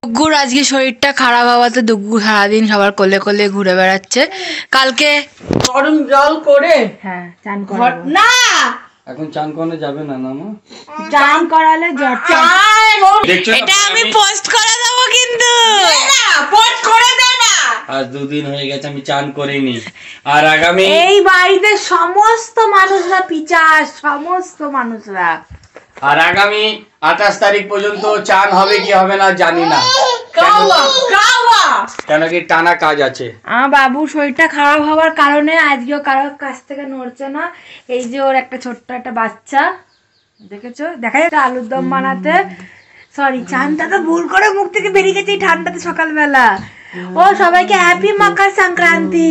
দুগ্গুর আজকে শরীরটা খারাপ হওয়াতে দুগ্গু সারাদিন সবার কোলে কোলে ঘুরে বেড়াচ্ছে। কালকে গরম জল করে হ্যাঁ চান করাবো না, এখন চান করানো যাবে না না মা, চান করালে জ্বর। এটা আমি পোস্ট করে দেবো কিন্তু পোস্ট করে দে না। আজ 2 দিন হয়ে গেছে আমি চান করিনি। আর আগামী এই বাড়িতে সমস্ত মানুষরা পিচাস, সমস্ত মানুষরা। আর আগামী 28 তারিখ পর্যন্ত চান হবে কি হবে না জানি না, কেন কি টানা কাজ আছে। আমার বাবুর শরীরটা খারাপ হওয়ার কারণে আজকেও কারোর কাছ থেকে নড়ছে না। এই যে ওর একটা ছোট্ট একটা বাচ্চা দেখেছো, দেখা যাচ্ছে আলুর দম বানাতে, সরি চানটা তো ভুল করে মুখ থেকে বেরিয়ে গেছে এই ঠান্ডাতে সকালবেলা। ও সবাইকে হ্যাপি মকর সংক্রান্তি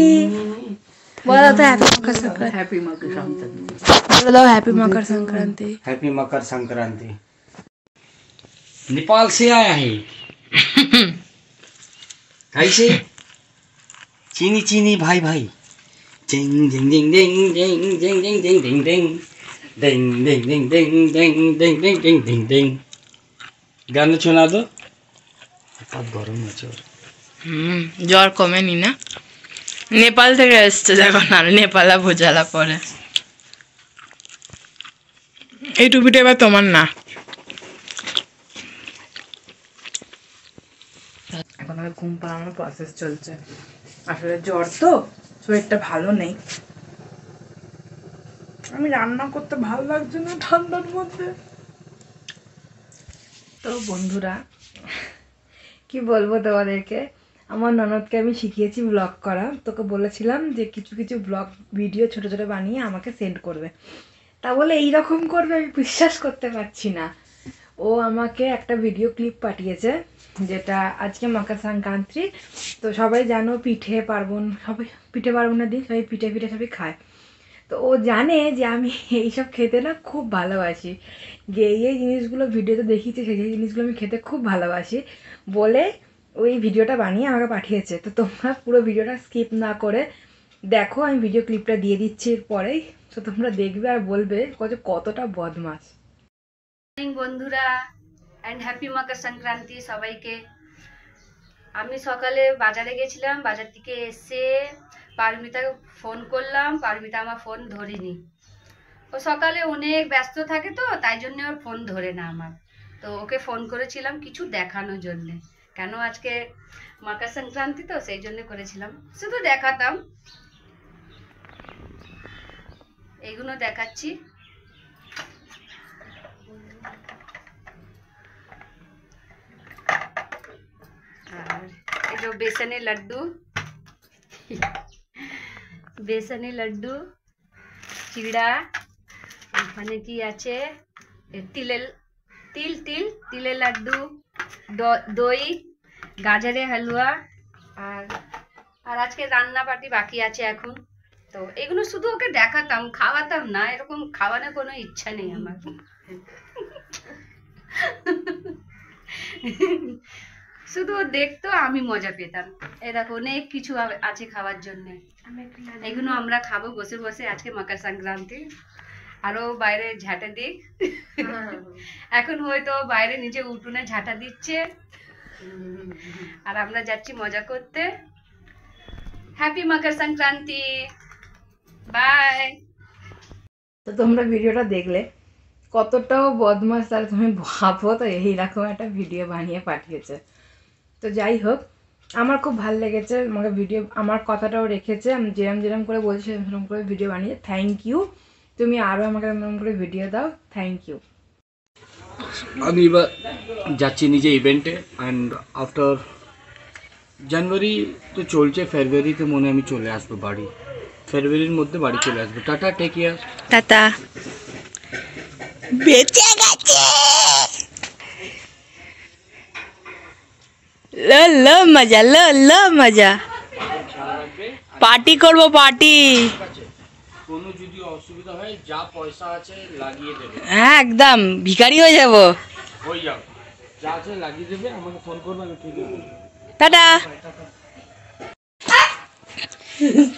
বলো তো, হ্যাপি মকর সংক্রান্তি, হ্যাপি মকর সংক্রান্তি বলে দাও, হ্যাপি मकर संक्रांति। हैप्पी मकर संक्रांति। नेपाल से आया है कैसे चीनी चीनी भाई भाई जिंग जिंग जिंग जिंग जिंग जिंग जिंग जिंग जिंग जिंग डिंग डिंग डिंग डिंग डिंग डिंग डिंग डिंग डिंग डिंग गाना सुना दो। बहुत गरम আছে ওর। জ্বর কমেনি না, নেপাল থেকে এসছে যখন, আর নেপালা ভোজালা পরে। এই টুপিটা এবার তোমার না। এখন আমার ঘুম পাড়ানোর প্রসেস চলছে। আসলে জ্বর তো, শরীরটা ভালো নেই। আমি রান্না করতে ভালো লাগছে না ঠান্ডার মধ্যে। তো বন্ধুরা কি বলবো তোমাদেরকে, আমার ননদকে আমি শিখিয়েছি ব্লগ করা। তোকে বলেছিলাম যে কিছু কিছু ব্লগ ভিডিও ছোট ছোট বানিয়ে আমাকে সেন্ড করবে, তা বলে এইরকম করবে আমি বিশ্বাস করতে পারছি না। ও আমাকে একটা ভিডিও ক্লিপ পাঠিয়েছে, যেটা আজকে মকর সংক্রান্তি, তো সবাই জানো পিঠে পার্বণ, সবাই পিঠে পার্বণের দিন সবাই পিঠে পিঠে সবাই খায়। তো ও জানে যে আমি এইসব খেতে না খুব ভালোবাসি, যে এই জিনিসগুলো ভিডিওতে দেখিয়েছে সেই জিনিসগুলো আমি খেতে খুব ভালোবাসি বলে ওই ভিডিওটা বানিয়ে আমাকে পাঠিয়েছে। তো তোমরা পুরো ভিডিওটা স্কিপ না করে দেখো, আমি ভিডিও ক্লিপটা দিয়ে দিচ্ছি পরেই, তো তোমরা দেখবে আর বলবে কতটা বদমাস। বন্ধুরা এন্ড হ্যাপি মকর সংক্রান্তি সবাইকে। আমি সকালে বাজারে গেছিলাম, বাজার থেকে এসে পারমিতাকে ফোন করলাম, পারমিতা আমার ফোন ধরেনি। ও সকালে অনেক ব্যস্ত থাকে তো তাই জন্য ওর ফোন ধরে না আমার। তো ওকে ফোন করেছিলাম কিছু দেখানোর জন্যে, কেন আজকে মকর সংক্রান্তি তো সেই জন্য করেছিলাম, শুধু দেখাতাম। এইগুলো দেখাচ্ছি। আর এই যে বেসনের লাড্ডু, বেসনের লাড্ডু, চিড়া, এখানে কি আছে তিলের তিলের লাড্ডু, দই, গাজরের হালুয়া, আর আজকে রান্না পার্টি বাকি আছে এখন। তো এগুলো শুধু ওকে দেখাতাম, খাওয়াতাম না, এরকম খাওয়ানোর কোনো ইচ্ছা নেই আমার। শুধু ও দেখতো, আমি মজা পেতাম। এই দেখো অনেক কিছু আছে খাওয়ার জন্য, এগুলো আমরা খাবো বসে বসে আজকে মকর সংক্রান্তি। আরো বাইরে ঝাঁটা দিক, এখন হয়তো বাইরে নিচে উঠোনে ঝাঁটা দিচ্ছে, আর আমরা যাচ্ছি মজা করতে। Happy Makar Sankranti, by. তো তোমরা ভিডিওটা দেখলে কতটাও বদমাস, তার তুমি ভাবো তো এইরকম একটা ভিডিও বানিয়ে পাঠিয়েছে। তো যাই হোক, আমার খুব ভালো লেগেছে, আমাকে ভিডিও আমার কথাটাও রেখেছে, আমি যেরম যেরম করে বলছি সেরকম করে ভিডিও বানিয়ে। থ্যাংক ইউ, তুমি আরও আমাকে এরকম করে ভিডিও দাও, থ্যাংক ইউ। আমি এবার যাচ্ছি নিজে ইভেন্টে, অ্যান্ড আফটার জানুয়ারি তো চলছে, ফেব্রুয়ারিতে মনে আমি চলে আসবো বাড়ি, ফেব্রুয়ারির মধ্যে বাড়ি চলে আসবো। Tata, take care, tata. বেঁচে গেছে, লো লো মজা, লো লো মজা, পার্টি করবো পার্টি। কোনো যদি অসুবিধা হয় যা পয়সা আছে লাগিয়ে দেবে। হ্যাঁ একদম ভিখারি হয়ে যাবো, হয়ে যাও, যা আছে লাগিয়ে দেবে, আমাকে ফোন করবে, আমি ঠিক আছে। টাটা।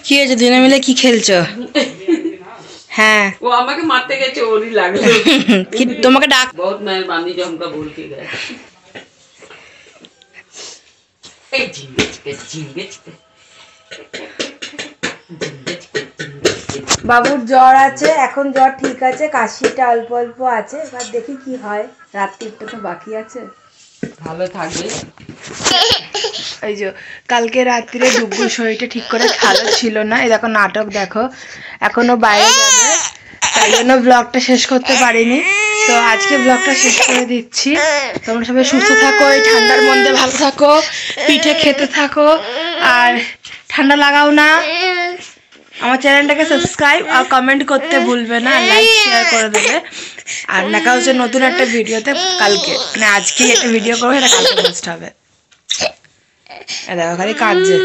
কি হয়েছে, দুজনে মিলে কি খেলছো? হ্যাঁ ও আমাকে মারতে গেছে, ওরই লাগলো। কি তোমাকে ডাক, बहुत मेहरबानी जो हमका भूल के गए। ঝিঙ্গে চিকে ঝিঙ্গে চিকে। বাবুর জ্বর আছে, এখন জ্বর ঠিক আছে, কাশিটা অল্প অল্প আছে, এবার দেখি কি হয়। রাত্রিটা তো বাকি আছে, ভালো থাকবে। এই যে কালকে রাত্রে ডুবুর শরীরটা ঠিক করে ভালো ছিল না, এই দেখো নাটক দেখো, এখনো বাইরে যাবে, তাই জন্য ব্লগটা শেষ করতে পারিনি। তো আজকে ব্লগটা শেষ করে দিচ্ছি। তোমরা সবাই সুস্থ থাকো, এই ঠান্ডার মধ্যে ভালো থাকো, পিঠে খেতে থাকো, আর ঠান্ডা লাগাও না। আমার চ্যানেলটাকে সাবস্ক্রাইব আর কমেন্ট করতে ভুলবে না, লাইক শেয়ার করে দেবে। আর দেখা হচ্ছে নতুন একটা ভিডিওতে কালকে, মানে আজকেই একটা ভিডিও করবো, এটা কালকে পোস্ট হবে। দেখো খালি কাঁদছে।